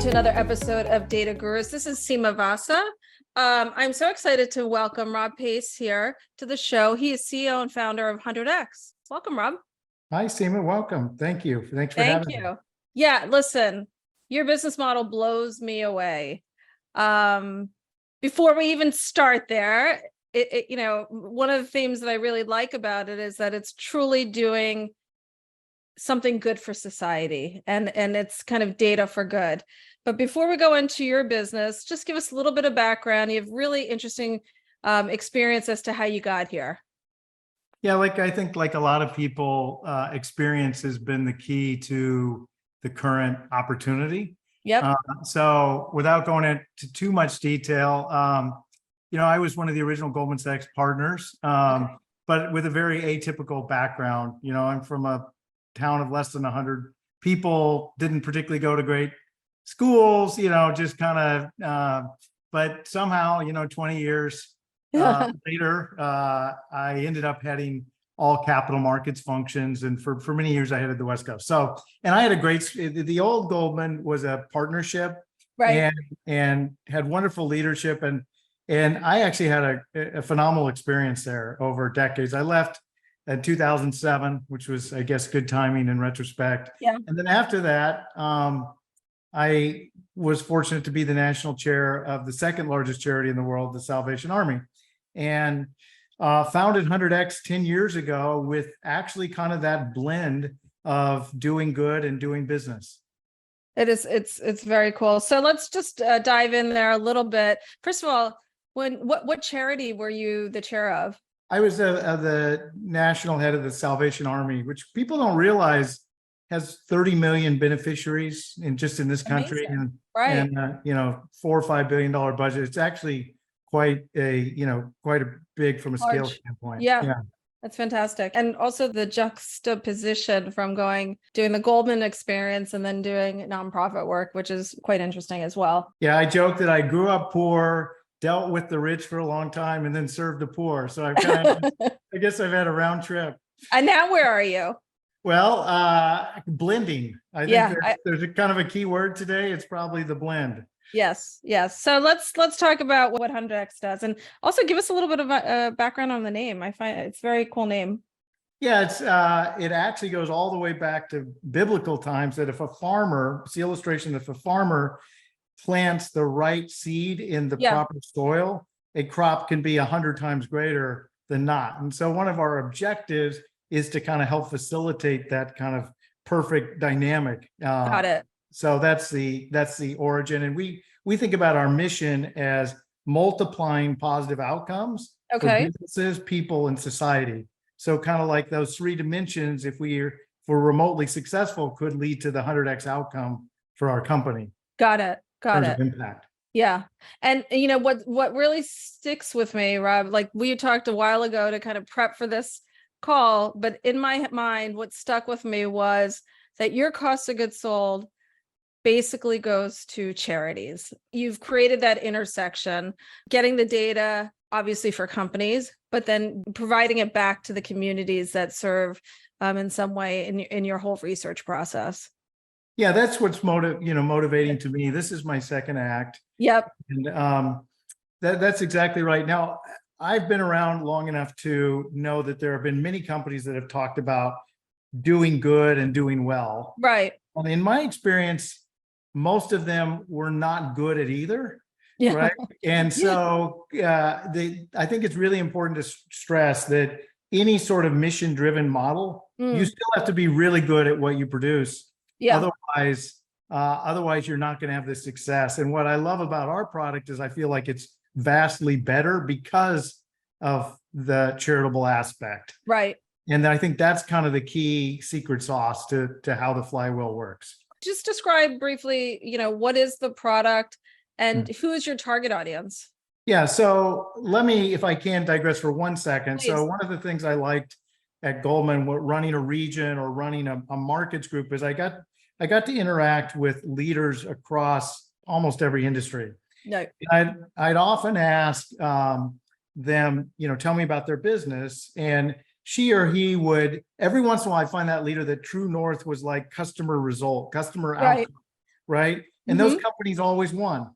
to another episode of Data Gurus. This is Sima Vasa. I'm so excited to welcome Rob Pace here to the show. He is CEO and founder of HundredX. Welcome, Rob. Hi, Sima. Welcome. Thank you. Thanks for having me. Thank you. Yeah, listen, your business model blows me away. Before we even start there, one of the themes that I really like about it is that it's truly doing something good for society, and it's kind of data for good. But before we go into your business, just give us a little bit of background. You have really interesting experience as to how you got here. Yeah, I think like a lot of people, experience has been the key to the current opportunity. Yep. So without going into too much detail, I was one of the original Goldman Sachs partners, but with a very atypical background. I'm from a town of less than 100 people, didn't particularly go to great schools, just kind of, but somehow, 20 years later, I ended up heading all capital markets functions. And for many years, I headed the West Coast. And I had the old Goldman was a partnership, right, and had wonderful leadership. And I actually had a phenomenal experience there over decades. I left in 2007, which was, I guess, good timing in retrospect. Yeah. And then after that, I was fortunate to be the national chair of the second largest charity in the world, the Salvation Army, and founded HundredX 10 years ago with actually kind of that blend of doing good and doing business. It's very cool. So let's just dive in there a little bit. First of all, what charity were you the chair of? I was the national head of the Salvation Army, which people don't realize has 30 million beneficiaries in this country. Amazing. And Right. $4 or $5 billion budget. It's actually quite a big from a scale standpoint. Yeah. That's fantastic. And also the juxtaposition from doing the Goldman experience and then doing nonprofit work, which is quite interesting as well. Yeah, I joke that I grew up poor, dealt with the rich for a long time, and then served the poor. So I guess I've had a round trip. And now where are you? Well, blending. I think there's a kind of a key word today. It's probably the blend. Yes. So let's talk about what HundredX does, and also give us a little bit of a background on the name. I find it's a very cool name. Yeah, it actually goes all the way back to biblical times. That if a farmer plants the right seed in the proper soil, a crop can be 100 times greater than not. And so one of our objectives is to kind of help facilitate that kind of perfect dynamic. Got it. So that's the origin. And we think about our mission as multiplying positive outcomes for businesses, people, and society. So kind of like those three dimensions, if we're remotely successful, could lead to the 100x outcome for our company. Got it. Impact. Yeah. And what really sticks with me, Rob, like we talked a while ago to kind of prep for this call, but in my mind, what stuck with me was that your cost of goods sold basically goes to charities. You've created that intersection, getting the data, obviously for companies, but then providing it back to the communities that serve in some way in your whole research process. Yeah, that's what's motivating to me. This is my second act. Yep. And that's exactly right. Now, I've been around long enough to know that there have been many companies that have talked about doing good and doing well. Right. And in my experience, most of them were not good at either. Yeah. Right. And so I think it's really important to stress that any sort of mission-driven model, you still have to be really good at what you produce. Yeah. Otherwise, you're not going to have this success. And what I love about our product is I feel like it's vastly better because of the charitable aspect. Right. And I think that's kind of the key secret sauce to how the flywheel works. Just describe briefly, what is the product and who is your target audience? Yeah. So let me, if I can, digress for 1 second. Please. So one of the things I liked at Goldman, running a region or running a markets group, is I got to interact with leaders across almost every industry. No. I'd often ask them, tell me about their business, and she or he would, every once in a while, I find that leader that true north was like customer result, customer outcome, right? And those companies always won.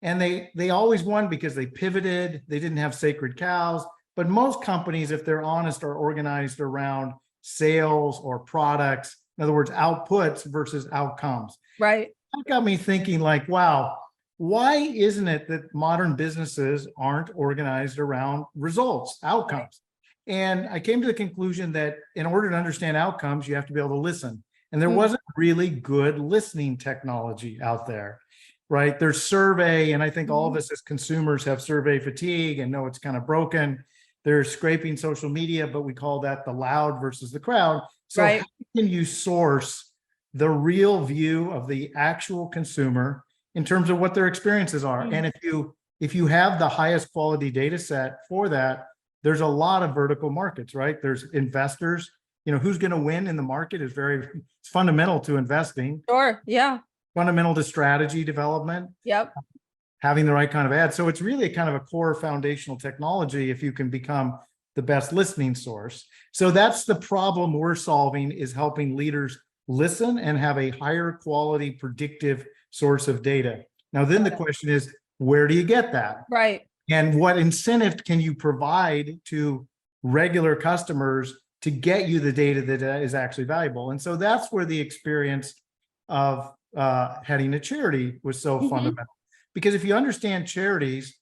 And they always won because they pivoted, they didn't have sacred cows. But most companies, if they're honest, are organized around sales or products. In other words, outputs versus outcomes. Right. That got me thinking like, wow, why isn't it that modern businesses aren't organized around results, outcomes? And I came to the conclusion that in order to understand outcomes, you have to be able to listen. And there wasn't really good listening technology out there, right? There's survey, and I think all of us as consumers have survey fatigue and know it's kind of broken. There's scraping social media, but we call that the loud versus the crowd. So how can you source the real view of the actual consumer in terms of what their experiences are? And if you have the highest quality data set for that, there's a lot of vertical markets, right? There's investors, who's going to win in the market is it's fundamental to investing. Sure. Yeah. Fundamental to strategy development. Yep. Having the right kind of ad. So it's really kind of a core foundational technology if you can become the best listening source. So that's the problem we're solving, is helping leaders listen and have a higher quality predictive source of data. Now, then the question is, where do you get that? Right. And what incentive can you provide to regular customers to get you the data that is actually valuable? And so that's where the experience of heading a charity was so fundamental. Because if you understand charities,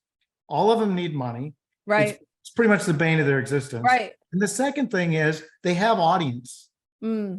all of them need money. Right. It's pretty much the bane of their existence. Right. And the second thing is they have audience. And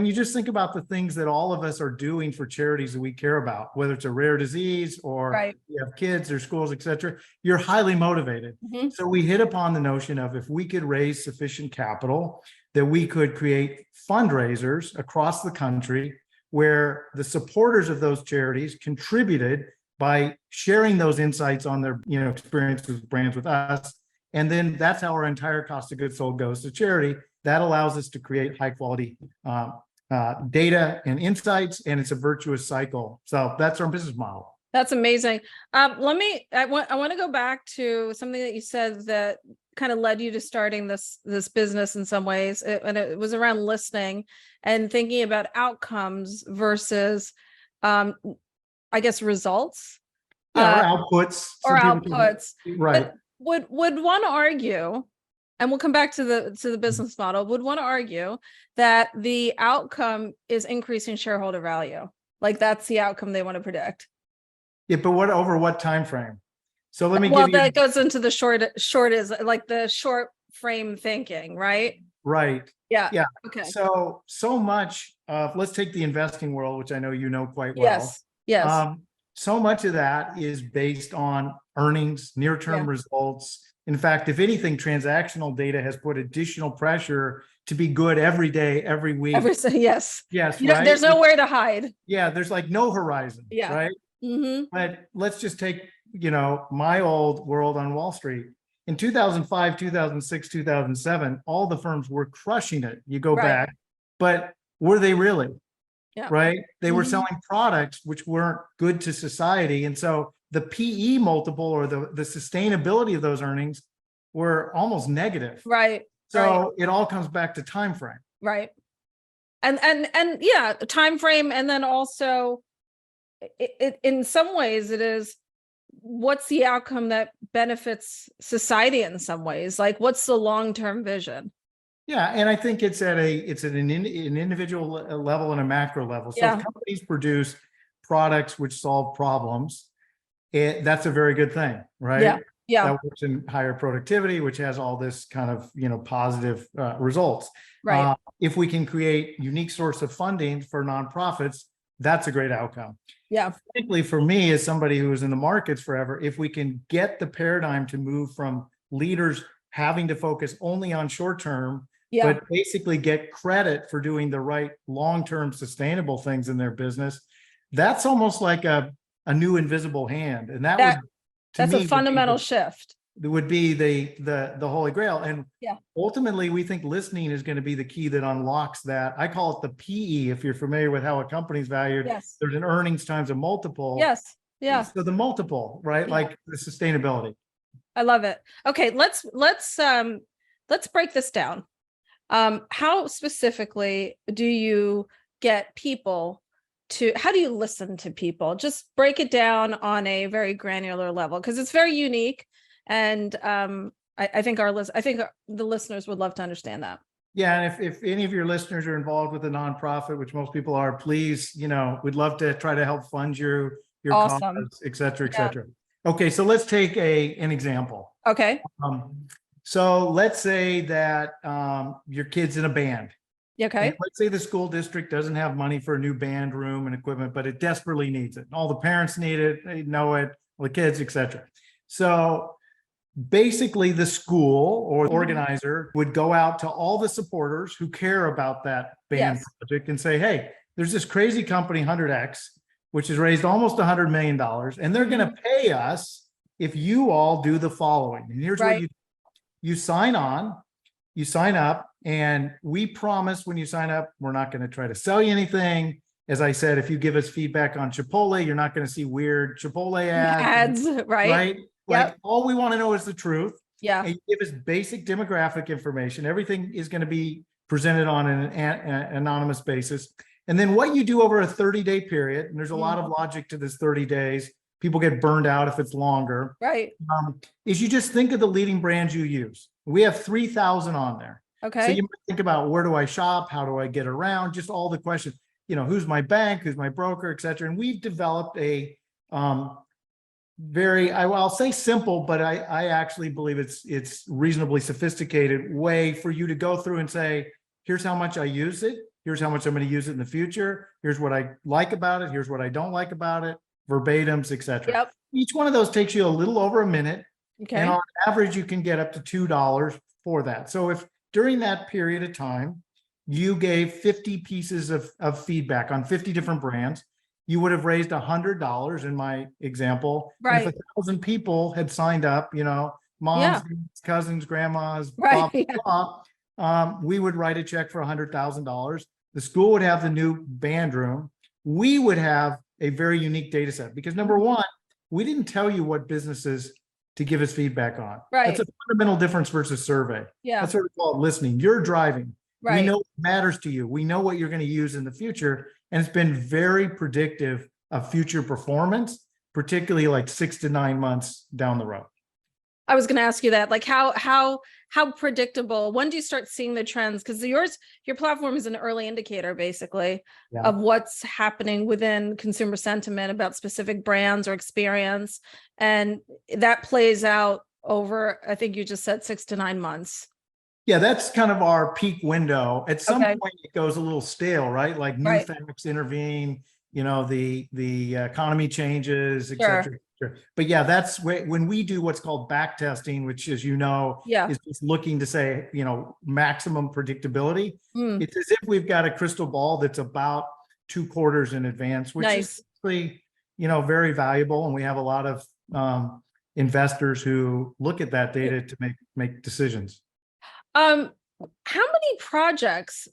you just think about the things that all of us are doing for charities that we care about, whether it's a rare disease or you have kids or schools, et cetera, you're highly motivated. So we hit upon the notion of, if we could raise sufficient capital, that we could create fundraisers across the country where the supporters of those charities contributed by sharing those insights on their experiences with brands with us. And then that's how our entire cost of goods sold goes to charity. That allows us to create high quality data and insights, and it's a virtuous cycle. So that's our business model. That's amazing. I want to go back to something that you said that kind of led you to starting this business in some ways. And it was around listening and thinking about outcomes versus, I guess, results. Or outputs. Right. But would one argue, and we'll come back to the business model, would one argue that the outcome is increasing shareholder value? Like that's the outcome they want to predict? Yeah, but over what time frame? So let me give you. That goes into the short is like the short frame thinking, right? Right. Yeah. Yeah. Okay. So much of, let's take the investing world, which I know you know quite well. Yes. So much of that is based on earnings, near-term results. In fact, if anything, transactional data has put additional pressure to be good every day, every week. Yes. Yes. Right? There's nowhere to hide. Yeah. There's like no horizon. Yeah. Right. But let's just take, my old world on Wall Street. In 2005, 2006, 2007, all the firms were crushing it. You go back, but were they really? Yeah. Right. They were selling products which weren't good to society. And so the PE multiple or the sustainability of those earnings were almost negative. Right. So it all comes back to time frame. Right. And yeah, the time frame. And then also it in some ways it is, what's the outcome that benefits society in some ways? Like what's the long-term vision? Yeah, and I think it's at an individual level and a macro level. So if companies produce products which solve problems, that's a very good thing, right? Yeah. That works in higher productivity, which has all this kind of positive results. Right. If we can create unique source of funding for nonprofits, that's a great outcome. Yeah. Particularly for me, as somebody who was in the markets forever, if we can get the paradigm to move from leaders having to focus only on short term, but basically get credit for doing the right long-term sustainable things in their business, that's almost like a new invisible hand. And that's a fundamental shift. It would be the holy grail. And ultimately, we think listening is going to be the key that unlocks that. I call it the PE. If you're familiar with how a company's valued, there's an earnings times a multiple. Yes. Yeah. So the multiple, right? Like the sustainability. I love it. Okay, let's break this down. How specifically do you get people how do you listen to people? Just break it down on a very granular level, because it's very unique. And I think the listeners would love to understand that. Yeah, and if any of your listeners are involved with a nonprofit, which most people are, please, we'd love to try to help fund your cause, Awesome. et cetera, et Yeah. cetera. Okay, so let's take an example. Okay. So let's say that your kid's in a band. Okay. And let's say the school district doesn't have money for a new band room and equipment, but it desperately needs it. All the parents need it, they know it, all the kids, et cetera. So basically the school or organizer would go out to all the supporters who care about that band project and say, hey, there's this crazy company, HundredX, which has raised almost $100 million, and they're going to pay us if you all do the following. And here's what you sign on, you sign up, and we promise when you sign up, we're not going to try to sell you anything. As I said, if you give us feedback on Chipotle, you're not going to see weird Chipotle ads. Right? Like all we want to know is the truth. Yeah. And you give us basic demographic information. Everything is going to be presented on an anonymous basis. And then what you do over a 30-day period, and there's a lot of logic to this 30 days, people get burned out if it's longer. Right. Is you just think of the leading brands you use. We have 3,000 on there. Okay. So you might think about, where do I shop? How do I get around? Just all the questions, who's my bank, who's my broker, et cetera. And we've developed a I'll say simple, but I actually believe it's reasonably sophisticated way for you to go through and say, here's how much I use it. Here's how much I'm going to use it in the future. Here's what I like about it. Here's what I don't like about it. Verbatims, et cetera. Yep. Each one of those takes you a little over a minute. Okay. And on average, you can get up to $2 for that. So if during that period of time, you gave 50 pieces of feedback on 50 different brands, you would have raised $100 in my example. Right. And if 1,000 people had signed up, moms, cousins, grandmas, blah, blah, blah, we would write a check for $100,000. The school would have the new band room. We would have a very unique data set because number one, we didn't tell you what businesses to give us feedback on. Right. That's a fundamental difference versus survey. Yeah. That's what we call it listening. You're driving. Right. We know what matters to you. We know what you're going to use in the future. And it's been very predictive of future performance, particularly like 6 to 9 months down the road. I was going to ask you that, like how predictable, when do you start seeing the trends? Because your platform is an early indicator basically of what's happening within consumer sentiment about specific brands or experience. And that plays out over, I think you just said 6 to 9 months. Yeah, that's kind of our peak window. At some point it goes a little stale, right? Like new facts intervene, the economy changes, et cetera. But yeah, that's when we do what's called back testing, which is just looking to say, maximum predictability. It's as if we've got a crystal ball that's about 2 quarters in advance, which is really, very valuable. And we have a lot of investors who look at that data to make decisions. How many projects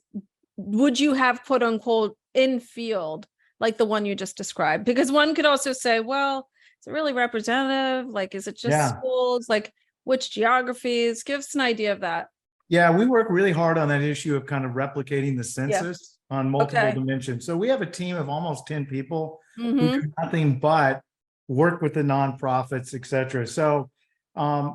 would you have, quote unquote, in field, like the one you just described? Because one could also say, well, is it really representative? Like, is it just schools? Like, which geographies? Give us an idea of that. Yeah, we work really hard on that issue of kind of replicating the census on multiple dimensions. So we have a team of almost 10 people who do nothing but work with the nonprofits, et cetera. So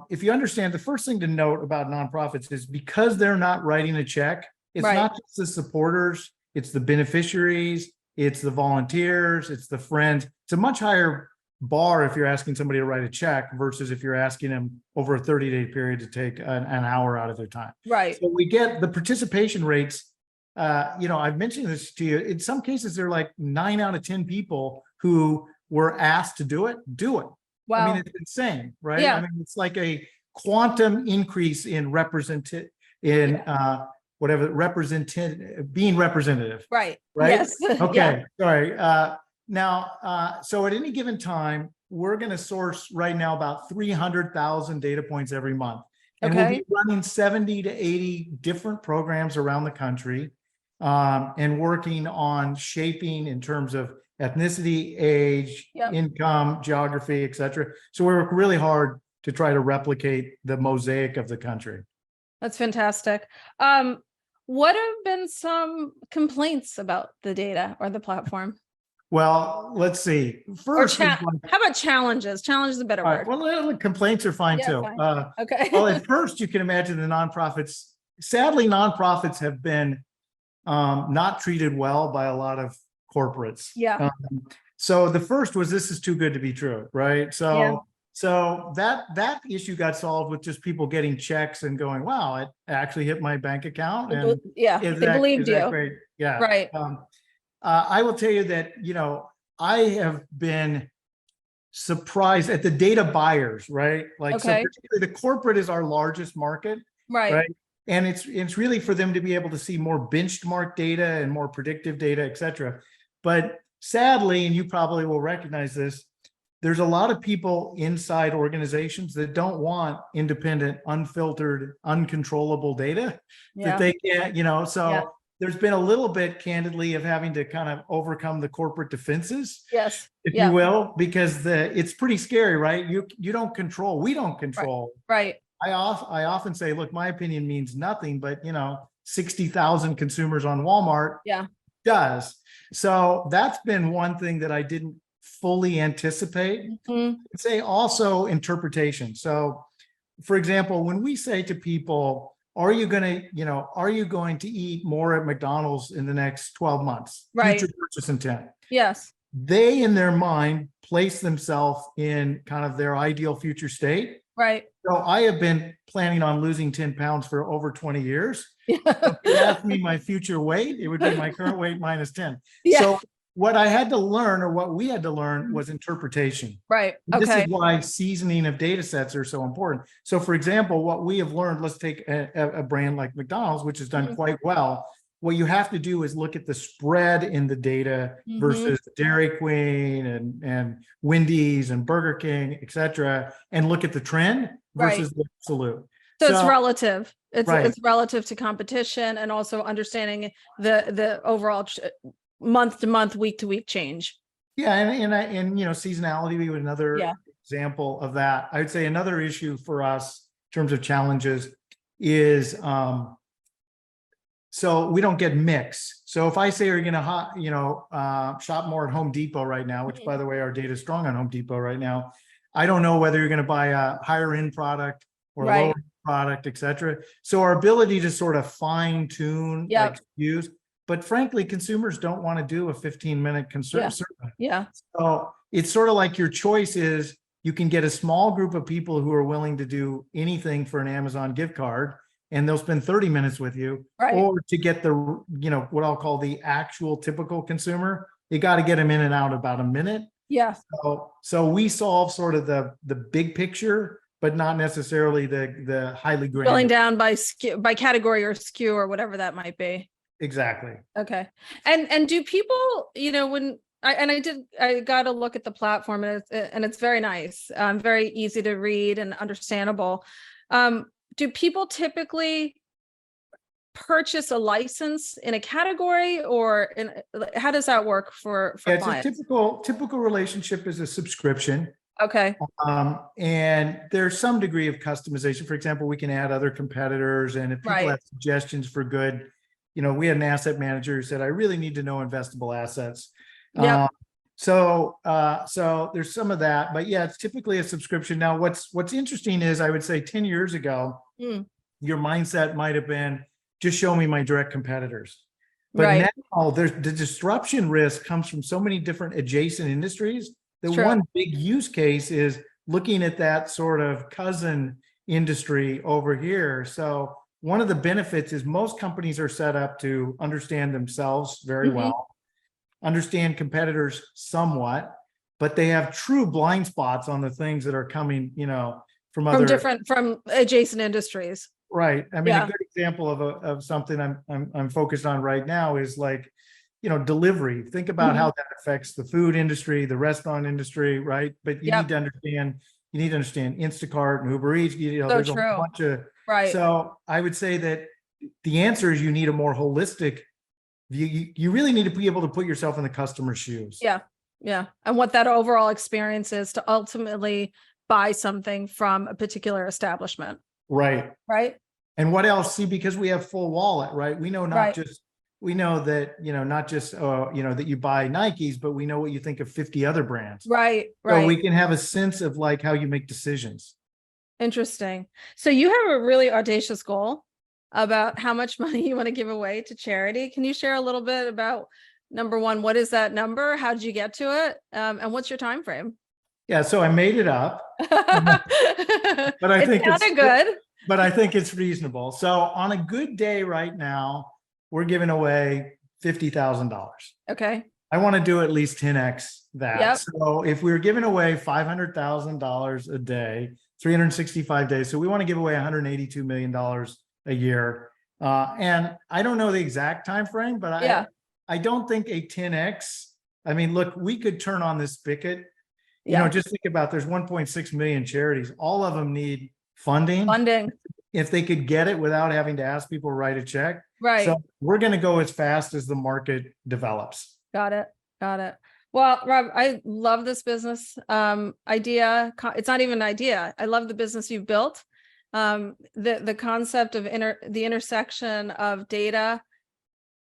if you understand, the first thing to note about nonprofits is because they're not writing a check, it's not just the supporters, it's the beneficiaries, it's the volunteers, it's the friends. It's a much higher bar if you're asking somebody to write a check versus if you're asking them over a 30-day period to take an hour out of their time. Right. So we get the participation rates. I've mentioned this to you. In some cases, they're like 9 out of 10 people who were asked to do it. Wow. I mean, it's insane, right? Yeah. I mean, it's like a quantum increase in being representative. Right. Yes. Okay. Sorry. So at any given time, we're going to source right now about 300,000 data points every month. And we'll be running 70 to 80 different programs around the country and working on shaping in terms of ethnicity, age, income, geography, et cetera. So we work really hard to try to replicate the mosaic of the country. That's fantastic. What have been some complaints about the data or the platform? Well, let's see. Or First is like, how about challenges? Challenge is a better all right, word. well, complaints are fine Yeah, too. fine. Okay. Well, at first you can imagine the nonprofits, sadly, nonprofits have been not treated well by a lot of corporates. Yeah. So the first was, this is too good to be true, right? Yeah. So that issue got solved with just people getting checks and going, wow, it actually hit my bank account. And Yeah. They believed is that you. great? Yeah. Right. I will tell you that, I have been surprised at the data buyers, right? Like, so Okay. particularly the corporate is our largest market, Right. right? And it's really for them to be able to see more benchmark data and more predictive data, et cetera. But sadly, and you probably will recognize this, there's a lot of people inside organizations that don't want independent, unfiltered, uncontrollable data that Yeah. they can't, so Yeah. there's been a little bit candidly of having to kind of overcome the corporate defenses, Yes. if Yeah. you will, because it's pretty scary, right? You don't control, we don't Right. control. Right. I often say, look, my opinion means nothing, but 60,000 consumers on Walmart Yeah. does. So that's been one thing that I didn't fully anticipate. Mhm. I'd say also interpretation. So for example, when we say to people, are you going to eat more at McDonald's in the next 12 months? Right. Future purchase intent. Yes. They, in their mind, place themselves in kind of their ideal future state. Right. So I have been planning on losing 10 pounds for over 20 years. Yeah. If you ask me my future weight, it would be my current weight minus 10. Yeah. So what I had to learn, or what we had to learn, was interpretation. Right. And this Okay. is why seasoning of data sets are so important. So for example, what we have learned, let's take a brand like McDonald's, which has done quite well. What you have to do is look at the spread in the data versus Dairy Queen and Wendy's and Burger King, et cetera, and look at the trend versus the absolute. So it's relative. Right. It's relative to competition, and also understanding the overall month to month, week to week change. Yeah, and seasonality would be another example of that. I would say another issue for us in terms of challenges is so we don't get mix. So if I say you're going to shop more at Home Depot right now, which by the way, our data is strong on Home Depot right now, I don't know whether you're going to buy a higher end product or a lower end product, et cetera. So our ability to sort of fine tune like SKUs, but frankly, consumers don't want to do a 15-minute survey. Yeah. So it's sort of like your choice is you can get a small group of people who are willing to do anything for an Amazon gift card, and they'll spend 30 minutes with you, or to get the, what I'll call the actual typical consumer, you got to get them in and out about a minute. Yeah. So we solve sort of the big picture, but not necessarily the highly granular. Drilling down by category or SKU or whatever that might be. Exactly. Okay. And do people, when I got to look at the platform, and it's very nice, very easy to read and understandable. Do people typically purchase a license in a category, or how does that work for clients? It's a typical relationship is a subscription. Okay. And there's some degree of customization. For example, we can add other competitors, and if people have suggestions for good, we had an asset manager who said, I really need to know investable assets. Yeah. So there's some of that, but yeah, it's typically a subscription. Now, what's interesting is, I would say 10 years ago, your mindset might have been, just show me my direct competitors. But now the disruption risk comes from so many different adjacent industries. The one big use case is looking at that sort of cousin industry over here. So one of the benefits is most companies are set up to understand themselves very well, understand competitors somewhat, but they have true blind spots on the things that are coming, from adjacent industries. Right. I mean, a good example of something I'm focused on right now is like, delivery. Think about how that affects the food industry, the restaurant industry, right? But you need to understand Instacart and Uber Eats. There's a bunch of So I would say that the answer is you need a more holistic view. You really need to be able to put yourself in the customer's shoes. Yeah. Yeah. And what that overall experience is to ultimately buy something from a particular establishment. Right. Right. And what else? See, because we have full wallet, right? We know not just we know that, not just, that you buy Nikes, but we know what you think of 50 other brands. Right, So we right. can have a sense of like how you make decisions. Interesting. So you have a really audacious goal about how much money you want to give away to charity. Can you share a little bit about, number one, what is that number? How did you get to it? And what's your time frame? Yeah, so I made it up, but I It think sounded good. but I think it's reasonable. So on a good day right now, we're giving away $50,000. Okay. I want to do at least 10x that. Yep. So if we were giving away $500,000 a day, 365 days, so we want to give away $182 million a year. And I don't know the exact time frame, but Yeah. I don't think a 10x. I mean, look, we could turn on this spigot. Yeah. Just think about there's 1.6 million charities. All of them need funding. Funding. If they could get it without having to ask people to write a check. Right. So we're going to go as fast as the market develops. Got it. Got it. Well, Rob, I love this business idea. It's not even an idea. I love the business you've built. The concept of the intersection of data,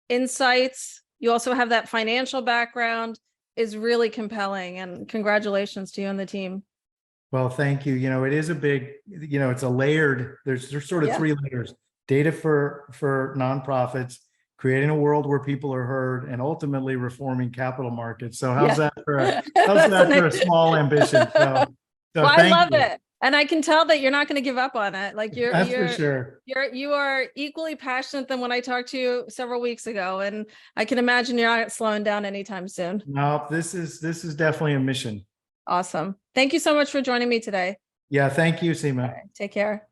insights. You also have that financial background is really compelling, and congratulations to you and the team. Well, thank you. It is a big, it's a layered, there's sort of three layers: data for nonprofits, creating a world where people are heard, and ultimately reforming capital markets. So how's that for a small ambition? So well, I love you. it. And I can tell that you're not going to give up on it. Like That's for sure. You are equally passionate than when I talked to you several weeks ago. And I can imagine you're not slowing down anytime soon. No, this is definitely a mission. Awesome. Thank you so much for joining me today. Yeah, thank you, Sima. All right, take care.